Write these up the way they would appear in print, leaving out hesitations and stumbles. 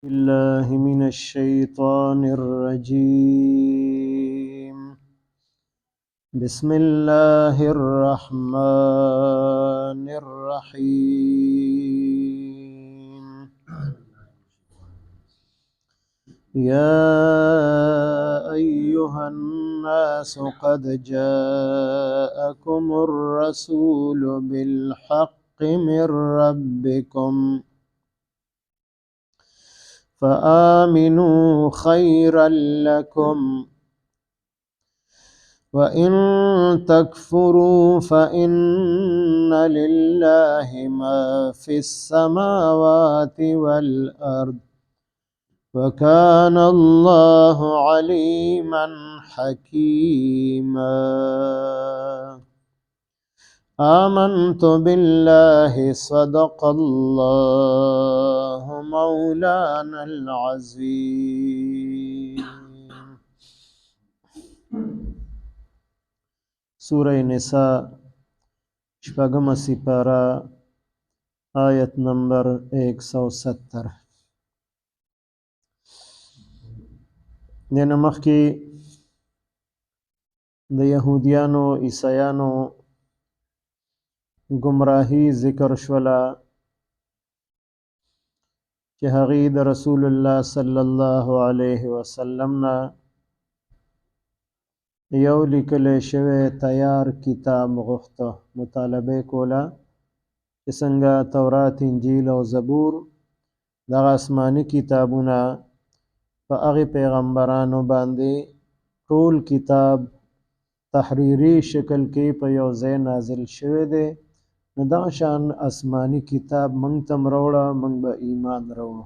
بالله من الشيطان الرجيم. بسم الله الرحمن الرحيم. يا أيها الناس قد جاءكم الرسول بالحق من ربكم فآمنوا خيرا لكم وإن تكفروا فإن لله ما في السماوات والأرض وكان الله عليما حكيما. آمنت بالله صدق الله مولانا العظيم. سورہ نساء شپږم سپارہ آیت نمبر 170. دینه مخکې د یهودیانو عیسایانو گمراهی ذکر شوله چې هغې د رسول الله صلی الله علیه وسلم نه یو لیکلی شوی تیار کتاب غوښته، مطالبه کوله چې څنګه تورات، انجیل او زبور دغه آسماني کتابونه په هغې پیغمبرانو باندې ټول کتاب تحریري شکل کې په یو ځای نازل شوی دی، نو دغه شان آسماني کتاب موږ ته هم راوړه، موږ به ایمان راوړو.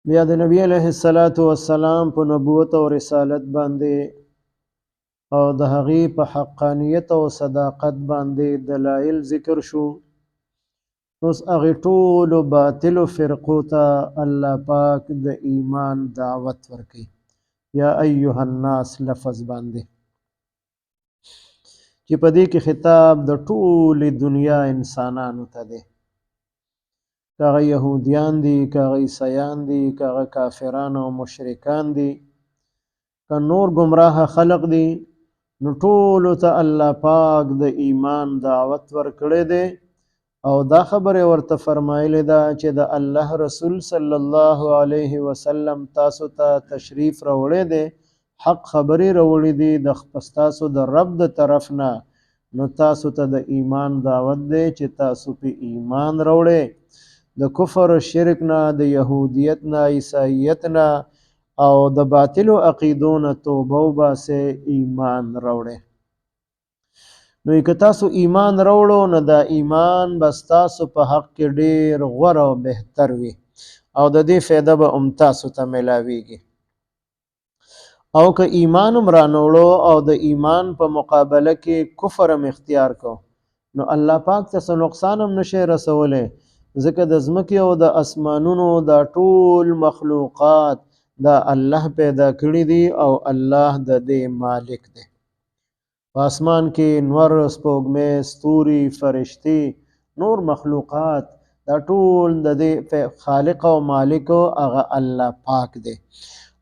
بیا د نبی علیه السلام په نبوت او رسالت باندې او د هغې په حقانیت او صداقت باندې دلایل ذکر شو. اوس هغې ټولو باطلو فرقو ته الله پاک د ایمان دعوت ورکوي، یا ایها الناس لفظ باندې، چې په دې کې خطاب د ټولې دنیا انسانانو ته دی، که هغه یهودیان دي، که هغه عیسیان دي، که هغه کافران او مشرکان دي، که نور گمراه خلق دي، نو ټولو ته الله پاک د ایمان دعوت ورکړی دی. او دا خبره ورته فرمایلی ده چې د الله رسول صلی الله علیه وسلم تاسو ته تشریف راوړی دی، حق خبرې راوړي دي د ستاسو د رب د طرف نه، نو تاسو ته د ایمان دعوت دی چې تاسو په ایمان راوړئ، د کفر و شرک نه، د یهودیت نه، عیسایت نه او د باطلو عقیدو نه توبه وباسئ، ایمان راوړئ. نو که تاسو ایمان راوړو نو دا ایمان به ستاسو په حق کې ډېر غوره او بهتر وي او د دې فایده به هم تاسو ته میلاویږي. او که ایمان هم رانوړو او د ایمان په مقابله کې کفر هم اختیار کو، نو الله پاک ته څه نقصان هم نشي رسولی، ځکه د ځمکې او د اسمانونو دا ټول مخلوقات دا الله پیدا کړي دي او الله د دې مالک دی. په اسمان کې نور، سپوږمۍ، ستوري، فرشتي، نور مخلوقات دا ټول د دې خالق او مالک هغه الله پاک دی.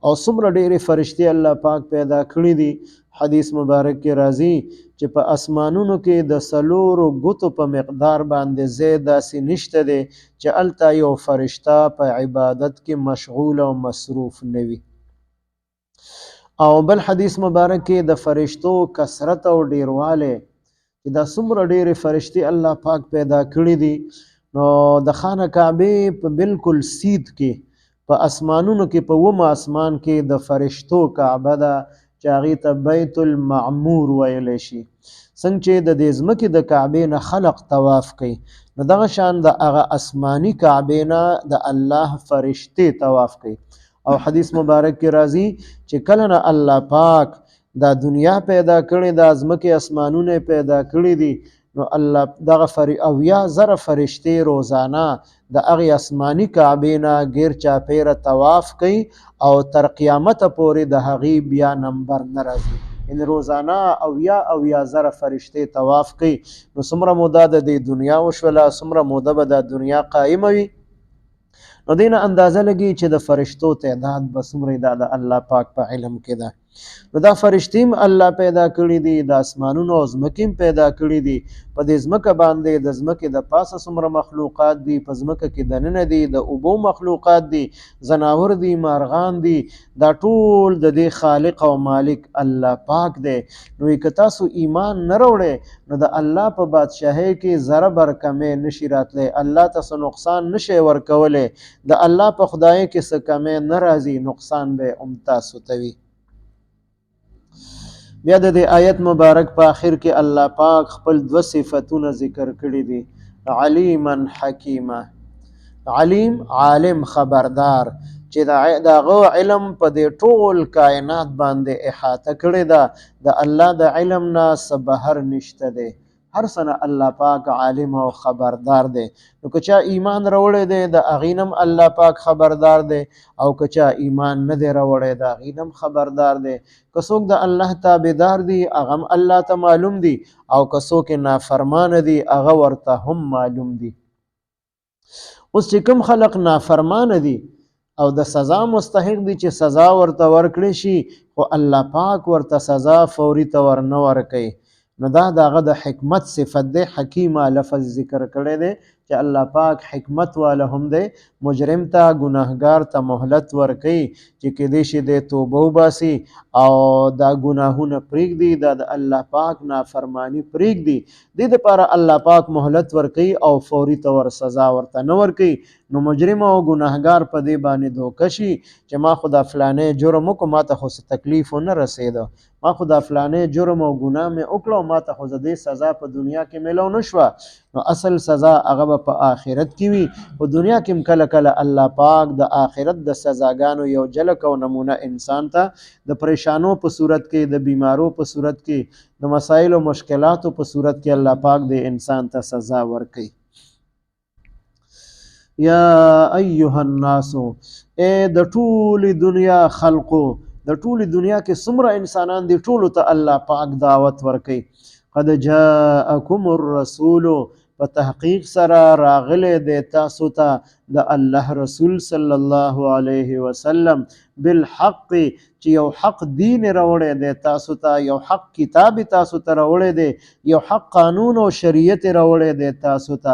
او څومره ډېرې فرشتي الله پاک پیدا کړي دي، حدیث مبارک کې راځي چې په اسمانونو کې د 4 ګوتو په مقدار باندې ځای داسې نشته دی چې هلته یو فرشته په عبادت کې مشغول او مصروف نه وي. او بل حدیث مبارک کې د فرشتو کثرت او ډیرواله، چې دا څومره ډېرې فرشتي الله پاک پیدا کړي دي، نو د خانه کعبې په بالکل سید کې په اسمانونو کې په 9 اسمان کې د فرشتو کعبه ده چې هغې ته بیت المعمور ویلی شي. څنګه چې د دې ځمکې د کعبې نه خلق طواف کوي، نو دغه شان د هغه آسماني کعبې نه د الله فرشتې طواف کوي. او حدیث مبارک کې راځي چې کله نه الله پاک دا دنیا پیدا کړي، دا ځمکې اسمانونه پیدا کړي دي، نو الله دغه 80,000 فرشتې روزانه د هغې آسماني کعبې نه غیر چاپیره طواف کوي او تر قیامته پورې د هغې بیا نمبر نه راځي. ان روزانه اویا زره فرشتې طواف کوي نو څومره موده د دې دنیا وشوله څومره موده به دا دنیا قایمه وي نو دې نه اندازه لګي چې د فرشتو تعداد به څومره دا د الله پاک په علم کې ده نو دا فرشتیم الله پیدا کړي دي د اسمانونو او ځمکې پیدا کړي دي په دې ځمکه باندې د ځمکې د پاسه څومره مخلوقات دي په ځمکه کې دننه دي د اوبو مخلوقات دي ځناور دي مارغان دي دا ټول د دې خالق او مالک الله پاک دی نو که تاسو ایمان نه وروړئ نو د الله په بادشاهۍ کې ذره بر کمې نشي راتلی الله ته نقصان نشي ورکولی د الله په خدای کې څه کمې نه راځي نقصان به هم تاسو ته وي بیا د دې آیت مبارک په آخر کې الله پاک خپل دو صفتونه ذکر کړي دي علیما حکیما علیم عالم خبردار چې دغه علم په دې ټول کائنات باندې احاطه کړی ده د الله د علم نه څه بهر نشته دی هر سنه الله پاک عالم او خبردار دی نو که چا ایمان راوړی دی د اغینم الله پاک خبردار دی او که چا ایمان نه دی راوړی د اغینم خبردار دی که څوک د الله تابعدار دي هغه هم الله ته معلوم دي او که څوک نافرمانه دي هغه ورته هم معلوم دي اوس چې کوم خلق نافرمانه دي او د سزا مستحق دي چې سزا ورته ورکړي شي خو الله پاک ورته سزا فوري ته ور نه ورکوي نو دا دغه د حکمت صفت دی حکیمه لفظ ذکر کړی دی چې الله پاک حکمت والا هم دی مجرم ته ګناهګار ته مهلت ورکوي چې کیدای شي دی توبه وباسي او دا ګناهونه پرېږدي دا د الله پاک نافرمانی پرېږدي دې دپاره الله پاک مهلت ورکوي او فوري ته ور سزا ورته نه ورکوي نو مجرم او ګناهګار په دې باندې دوکه شي چې ما خو دا فلانې جرم وکړو ما ته خو څه تکلیف ونه رسېده ما خو دا فلانې جرم او ګناه مې وکړو ما ته خو د دې سزا په دنیا کې میلو نه شوه نو اصل سزا هغه به په آخرت کې وي په دنیا کې هم کله کله الله پاک د آخرت د سزاګانو یو جلک او نمونه انسان ته د پریشانو په صورت کې د بیمارو په صورت کې د مسایل او مشکلاتو په صورت کې الله پاک د انسان ته سزا ورکوي یا ایها الناس اے د ټولې دنیا خلقو د ټولې دنیا کې څومره انسانان دي ټولو ته الله پاک دعوت ورکوي قد جاءکم الرسول په تحقیق سره راغلی دی تاسو ته د الله رسول صلی الله علیه وسلم بالحق چې یو حق دین راوړی دی تاسو ته یو حق کتاب تاسو ته راوړی دی یو حق قانون او شریعت راوړی دی تاسو ته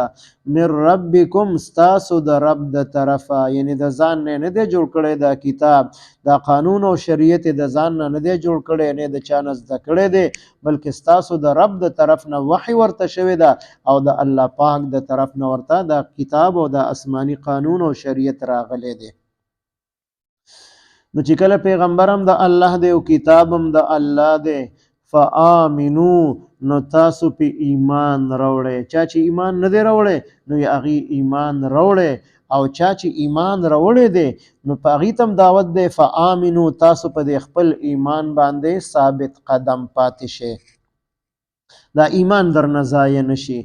من ربکم ستاسو د رب د طرفه یعنی د ځان نه دی جوړ کړی دا کتاب دا قانون او شریعت د ځان نه دی جوړ کړی نه د چا نه زده کړی دی بلکې ستاسو د رب د طرف نه وحی ورته شوی ده او د الله پاک د طرف نه ورته دا کتاب او د آسمانی قانون او شریعت راغلی دی نو چې کله پیغمبر هم د الله دی او کتاب هم د الله دی فآمنو نو تاسو په ایمان راوړئ چا چې ایمان نه دی راوړی نو هغې ایمان راوړئ او چا چې ایمان راوړی دی نو په هغې ته هم دعوت دی فآمنو تاسو په دې خپل ایمان باندې ثابت قدم پاتې شئ دا ایمان درنه ضایع نشي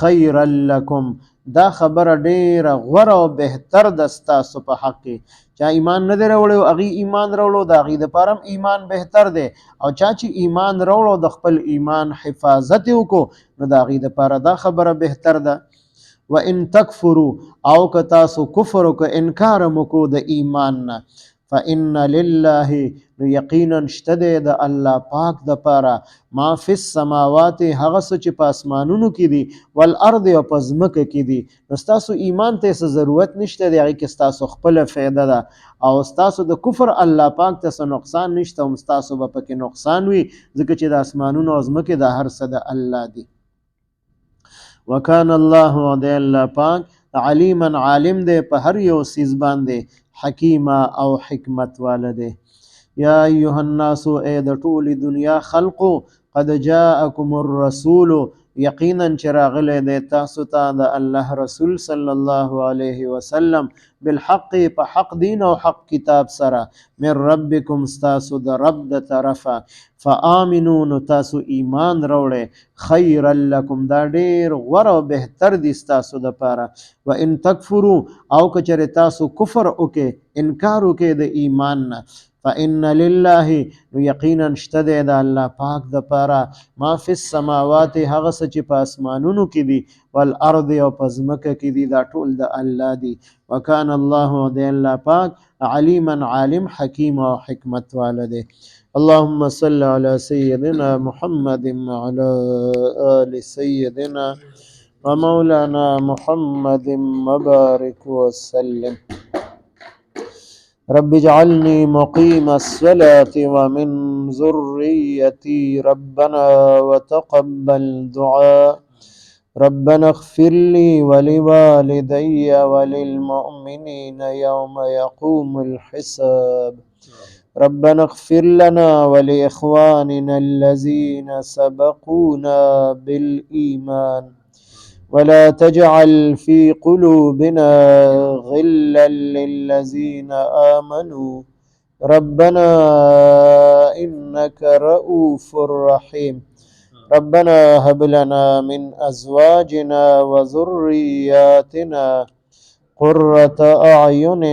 خیر لکم دا خبره ډیره غوره او بهتر ده ستاسو په حق کې چا ایمان نه دی راوړی هغې ایمان راوړو د هغې دپاره هم ایمان بهتر دی او چا چې ایمان راوړو د خپل ایمان حفاظت یې وکړو نو د هغې دپاره دا خبره بهتر ده و ان تکفروا او که تاسو کفر وکړو انکار هم وکړو د ایمان نه فإن لله نو یقینا شته دی د الله پاک دپاره ما فی السماوات هغه څه چې په اسمانونو کې دي والارض او په ځمکه کې دي نو ستاسو ایمان ته څه ضرورت نشته دی هغې کې ستاسو خپله فایده ده او ستاسو د کفر الله پاک ته څه نقصان نشته هم ستاسو به پکې نقصان وي ځکه چې د اسمانونو او ځمکې د هر څه د الله دي وکان الله دی الله پاک علیما عالم دی په هر یو څیز باندې حکیمه او حکمت والده یا ایها الناس اے د ټولې دنیا خلقو قد جاءکم الرسول یقینا چې راغلی دی تاسو ته د الله رسول صلی الله علیه وسلم بالحق په حق دین او حق کتاب سره من ربکم ستاسو د رب د طرفه فآمنو نو تاسو ایمان راوړئ خیر لکم دا ډیر غوره او بهتر دي ستاسو دپاره و ان تکفرو او که چېرې تاسو کفر وکړئ انکار وکړئ د ایمان نه فإن لله نو یقینا شته دی د الله پاک د پاره ما فی السماوات هغه څه چې په اسمانونو کې دي والارض او په ځمکه کې دي دا ټول د الله دي وکان الله دی الله پاک علیما عالم حکیم او حکمت والده اللهم صل على سيدنا محمد وعلى آل سيدنا ومولانا محمد وبارك وسلم رب اجعلني مقيم الصلاة ومن ذريتي ربنا وتقبل دعاء ربنا اغفر لي ولوالدي وللمؤمنين يوم يقوم الحساب ربنا اغفر لنا ولإخواننا الذين سبقونا بالإيمان ولا تجعل في قلوبنا غلا للذين آمنوا ربنا إنك رؤوف رحيم ربنا هب لنا من أزواجنا وذرياتنا قرة أعين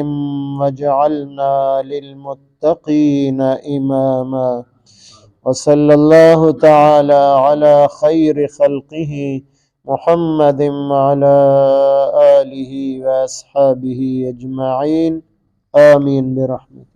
واجعلنا للمتقين إماما وصلى الله تعالى على خير خلقه محمد وعلى آله وأصحابه أجمعين آمين برحمته.